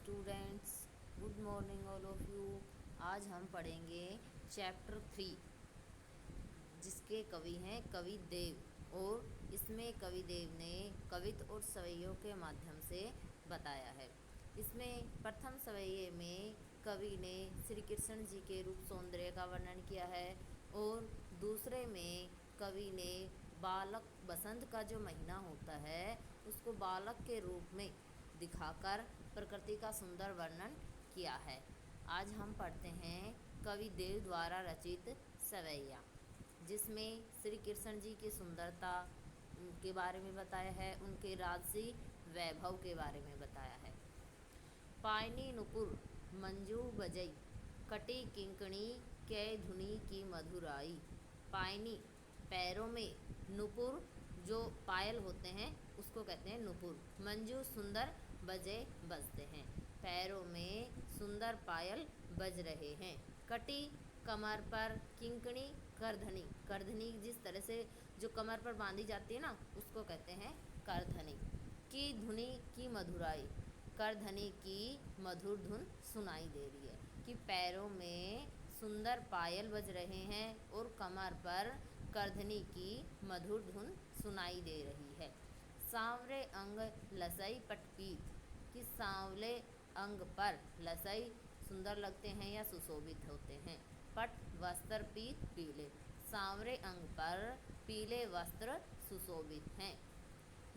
Students, good morning all of you. आज हम पढ़ेंगे चैप्टर 3, जिसके कवि हैं कवि देव। और इसमें कवि देव ने कवित्त और सवैयों के माध्यम से बताया है। इसमें प्रथम सवैये में कवि ने श्री कृष्ण जी के रूप सौंदर्य का वर्णन किया है, और दूसरे में कवि ने बालक बसंत का जो महीना होता है उसको बालक के रूप में दिखाकर प्रकृति का सुंदर वर्णन किया है। आज हम पढ़ते हैं कवि देव द्वारा रचित सवैया, जिसमें श्री कृष्ण जी की सुंदरता के बारे में बताया है, उनके राजसी वैभव के बारे में बताया है। पायनी नुपुर मंजू बजई, कटी किंकणी कै धुनी की मधुराई। पायनी पैरों में, नुपुर जो पायल होते हैं उसको कहते हैं नुपुर। मंजू सुंदर, बजे बजते हैं। पैरों में सुंदर पायल बज रहे हैं। कटी कमर पर, किंकणी करधनी, करधनी जिस तरह से जो कमर पर बांधी जाती है ना उसको कहते हैं करधनी। की धुनी की मधुराई, करधनी की मधुर धुन सुनाई दे रही है। कि पैरों में सुंदर पायल बज रहे हैं और कमर पर करधनी की मधुर धुन सुनाई दे रही है। सांवरे अंग लसई पटपीत, कि सांवले अंग पर लसई सुंदर लगते हैं या सुशोभित होते हैं। पट वस्त्र, पीत पीले, सांवरे अंग पर पीले वस्त्र सुशोभित हैं।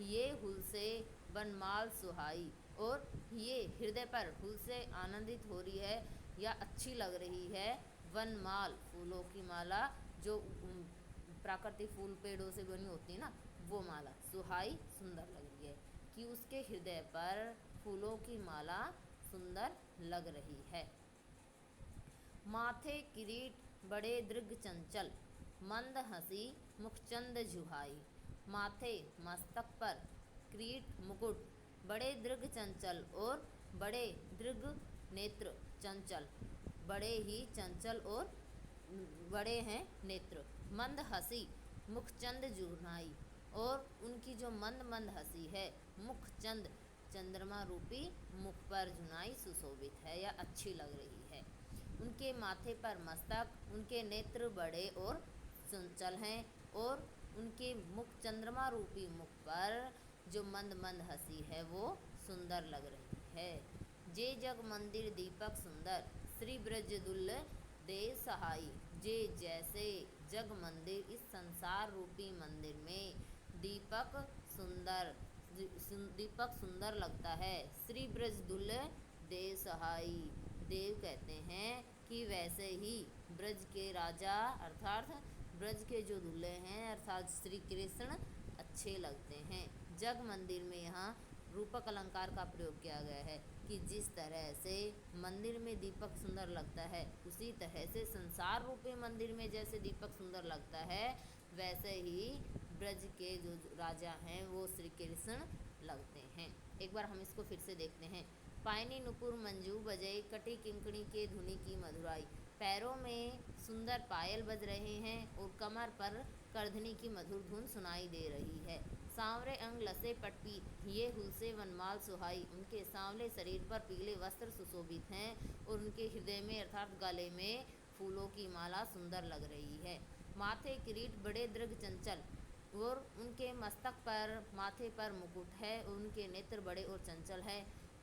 ये हुल से वनमाल सुहाई, और ये हृदय पर हुल से आनंदित हो रही है या अच्छी लग रही है। वनमाल फूलों की माला, जो प्राकृतिक फूल पेड़ों से बनी होती है ना, वो माला सुहाई सुंदर लग रही है। कि उसके हृदय पर फूलों की माला सुंदर लग रही है। माथे किरीट बड़े दृग चंचल, मंद हंसी मुखचंद जुहाई। माथे मस्तक पर, किरीट मुकुट, बड़े दृग चंचल और बड़े दृग नेत्र, चंचल बड़े ही चंचल और बड़े हैं नेत्र। मंद हंसी मुखचंद जुहाई, और उनकी जो मंद मंद हंसी है, मुखचंद चंद्रमा रूपी मुख पर जुनाई सुशोभित है या अच्छी लग रही है। उनके माथे पर मस्तक, उनके नेत्र बड़े और चंचल हैं, और उनके मुख चंद्रमा रूपी मुख पर जो मंद मंद हंसी है वो सुंदर लग रही है। जे जग मंदिर दीपक सुंदर, श्री ब्रज दुल्ल देव सहाई। जे जैसे जग मंदिर, इस संसार रूपी मंदिर में दीपक सुंदर, दीपक सुंदर लगता है। श्री ब्रज दुल्ल देव सहाई, देव कहते हैं कि वैसे ही ब्रज के राजा अर्थात ब्रज के जो दूल्हे हैं अर्थात श्री कृष्ण अच्छे लगते हैं। जग मंदिर में यहाँ रूपक अलंकार का प्रयोग किया गया है कि जिस तरह से मंदिर में दीपक सुंदर लगता है, उसी तरह से संसार रूपी मंदिर में जैसे दीपक सुंदर लगता है, वैसे ही ब्रज के जो राजा हैं वो श्री कृष्ण लगते हैं। एक बार हम इसको फिर से देखते हैं। पायनी नुपुर मंजू बजई, कटी किंकणी के धुनी की मधुराई। पैरों में सुंदर पायल बज रहे हैं और कमर पर करधनी की मधुर धुन सुनाई दे रही है। सांवरे अंग लसे पटपीत, ये हुल से वनमाल सुहाई। उनके सांवले शरीर पर पीले वस्त्र सुशोभित हैं और उनके हृदय में अर्थात गले में फूलों की माला सुंदर लग रही है। माथे किरीट बड़े दृग चंचल, और उनके मस्तक पर माथे पर मुकुट है, उनके नेत्र बड़े और चंचल है।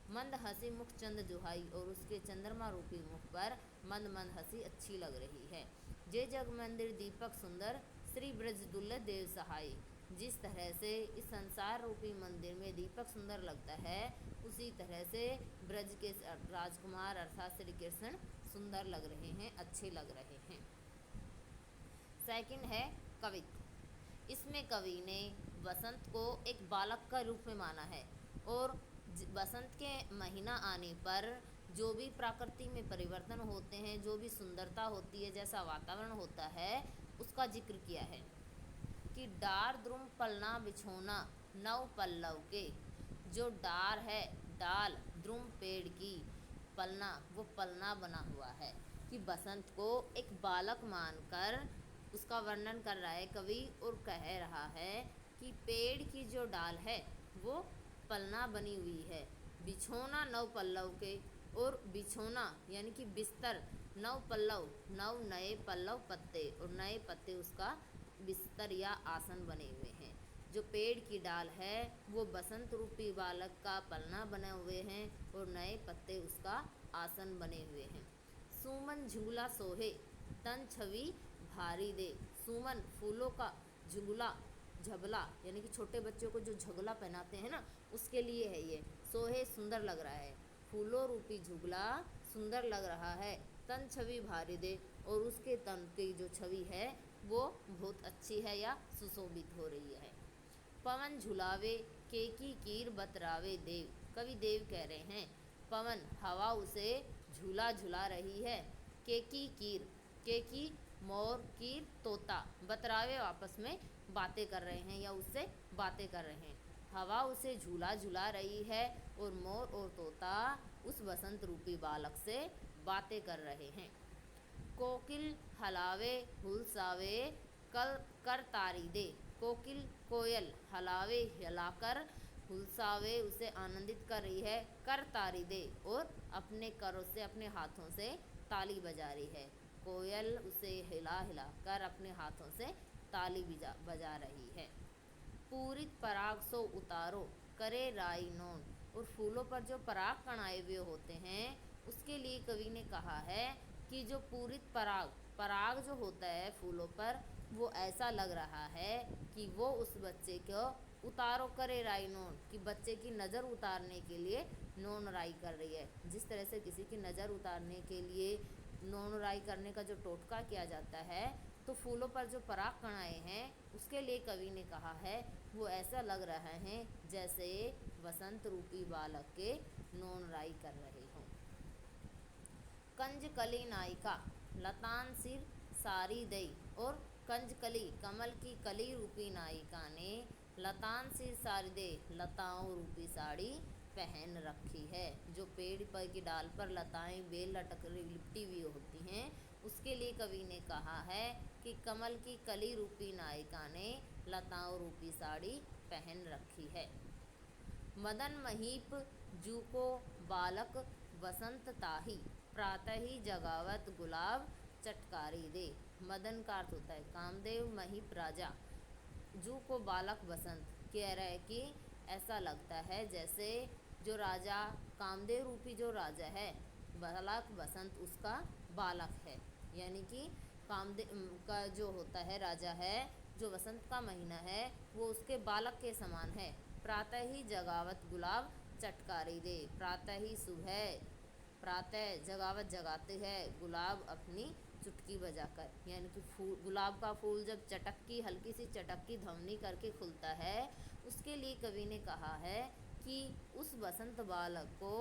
मंद हंसी मुख चंद जुहाई, और उसके चंद्रमा रूपी मुख पर मंद मंद हंसी अच्छी लग रही है। जे जग मंदिर दीपक सुंदर, श्री ब्रज दुल्ल देव सहाय। जिस तरह से इस संसार रूपी मंदिर में दीपक सुंदर लगता है, उसी तरह से ब्रज के राजकुमार अर्थात श्री कृष्ण सुंदर लग रहे हैं, अच्छे लग रहे हैं। सेकंड है कवित्त। इसमें कवि ने बसंत को एक बालक का रूप में माना है, और बसंत के महीना आने पर जो भी प्रकृति में परिवर्तन होते हैं, जो भी सुंदरता होती है, जैसा वातावरण होता है, उसका जिक्र किया है। कि डार द्रुम पलना बिछोना नव पल्लव के, जो डार है, डाल द्रुम पेड़ की, पलना वो पलना बना हुआ है। कि बसंत को एक बालक मानकर उसका वर्णन कर रहा है कवि, और कह रहा है कि पेड़ की जो डाल है वो पलना बनी हुई है, बिछौना नव पल्लव के, और बिछौना यानी कि बिस्तर, नव पल्लव नव नए पल्लव पत्ते, और नए पत्ते उसका बिस्तर या आसन बने हुए हैं। जो पेड़ की डाल है वो बसंत रूपी बालक का पलना बने हुए हैं, और नए पत्ते उसका आसन बने हुए हैं। सुमन झूला सोहे तन छवि भारी दे। सुमन फूलों का झूला, झबला यानी कि छोटे बच्चों को जो झगला पहनाते हैं ना, उसके लिए है ये। सोहे सुंदर लग रहा है, फूलों रूपी झुगला सुंदर लग रहा है। तन छवि भारी दे, और उसके तन की जो छवि है वो बहुत अच्छी है या सुशोभित हो रही है। पवन झुलावे केकी कीर बतरावे देव। कवि देव कह रहे हैं पवन हवा उसे झूला झुला रही है। केकी कीर, केकी मोर, कीर तोता, बतरावे आपस में बातें कर रहे हैं या उससे बातें कर रहे हैं। हवा उसे झूला झुला रही है, और मोर और तोता उस बसंत रूपी बालक से बातें कर रहे हैं। कोकिल हलावे हुलसावे कल कर तारी दे। कोकिल कोयल हलावे हिलाकर, हुलसावे उसे आनंदित कर रही है, कर तारी दे और अपने करों से अपने हाथों से ताली बजा रही है। कोयल उसे हिला हिला कर अपने हाथों से ताली बजा रही है। पूरित पराग सो उतारो करे राई नोन। और फूलों पर जो पराग कण आए हुए होते हैं उसके लिए कवि ने कहा है कि जो पूरित पराग, पराग जो होता है फूलों पर, वो ऐसा लग रहा है कि वो उस बच्चे को उतारो करे राई नोन, कि बच्चे की नज़र उतारने के लिए नोन राई कर रही है। जिस तरह से किसी की नज़र उतारने के लिए नोन राई करने का जो टोटका किया जाता है, तो फूलों पर जो पराग कण आए हैं उसके लिए कवि ने कहा है वो ऐसा लग रहा है जैसे वसंत रूपी बालक के नोन राई कर रहे हों। कंजकली नायिका लतान सिर सारी दई। और कंजकली कमल की कली रूपी नायिका ने लतान सिर सारी दे, लताओं रूपी साड़ी पहन रखी है। जो पेड़ पर की डाल पर लताएं बेल लटक लिपटी हुई होती हैं उसके लिए कवि ने कहा है कि कमल की कली रूपी नायिका ने लताओं रूपी साड़ी पहन रखी है। मदन महीप जूको बालक वसंत ताही, प्रातः ही जगावत गुलाब चटकारी दे। मदन का अर्थ होता है कामदेव, महीप राजा, जू को बालक बसंत। कह रहा है कि ऐसा लगता है जैसे जो राजा कामदेव रूपी जो राजा है, बालक बसंत उसका बालक है, यानी कि कामदेव का जो होता है राजा है, जो वसंत का महीना है वो उसके बालक के समान है। प्रातः ही जगावत गुलाब चटकारी दे। प्रातः ही सुबह, प्रातः जगावत जगाते हैं गुलाब अपनी चुटकी बजाकर, यानी कि फूल, गुलाब का फूल जब चटक्की, हल्की सी चटक्की ध्वनि करके खुलता है, उसके लिए कवि ने कहा है कि उस बसंत बालक को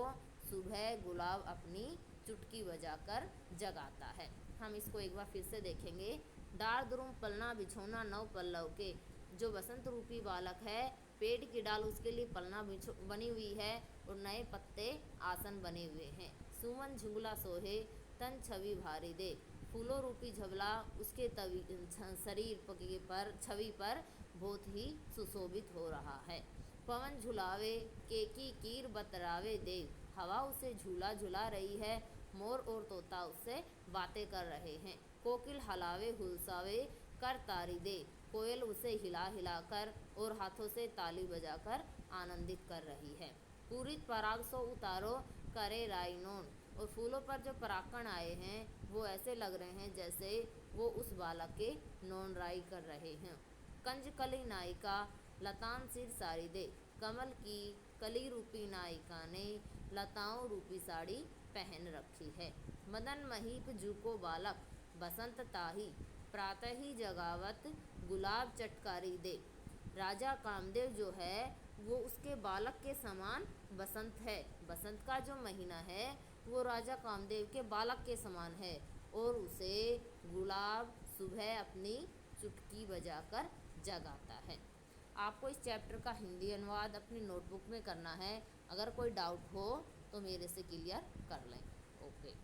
सुबह गुलाब अपनी चुटकी बजाकर जगाता है। हम इसको एक बार फिर से देखेंगे। डार द्रुम पलना बिछौना नव पल्लव के। जो बसंत रूपी बालक है, पेड़ की डाल उसके लिए पलना बनी हुई है और नए पत्ते आसन बने हुए हैं। सुमन झुंगला सोहे तन छवि भारी दे। फूलों रूपी झबला उसके शरीर पर छवि पर बहुत ही सुशोभित हो रहा है। पवन झुलावे केकी कीर बतरावे देव। हवा उसे झूला झुला रही है, मोर और तोता उससे बातें कर रहे हैं। कोकिल हलावे हुलसावे कर तारी दे। कोयल उसे हिला हिलाकर और हाथों से ताली बजाकर आनंदित कर रही है। पूरित पराग सो उतारो करे राइनोन। और फूलों पर जो परागकण आए हैं वो ऐसे लग रहे हैं जैसे वो उस बालक के नौन राई कर रहे हैं। कंजकली नायिका लतान सिर साड़ी दे। कमल की कली रूपी नायिका ने लताओं रूपी साड़ी पहन रखी है। मदन महीप जूको बालक बसंत ताही, प्रातः ही जगावत गुलाब चटकारी दे। राजा कामदेव जो है वो उसके बालक के समान बसंत है। बसंत का जो महीना है वो राजा कामदेव के बालक के समान है और उसे गुलाब सुबह अपनी चुटकी बजाकर जगाता है। आपको इस चैप्टर का हिंदी अनुवाद अपनी नोटबुक में करना है। अगर कोई डाउट हो तो मेरे से क्लियर कर लें। ओके।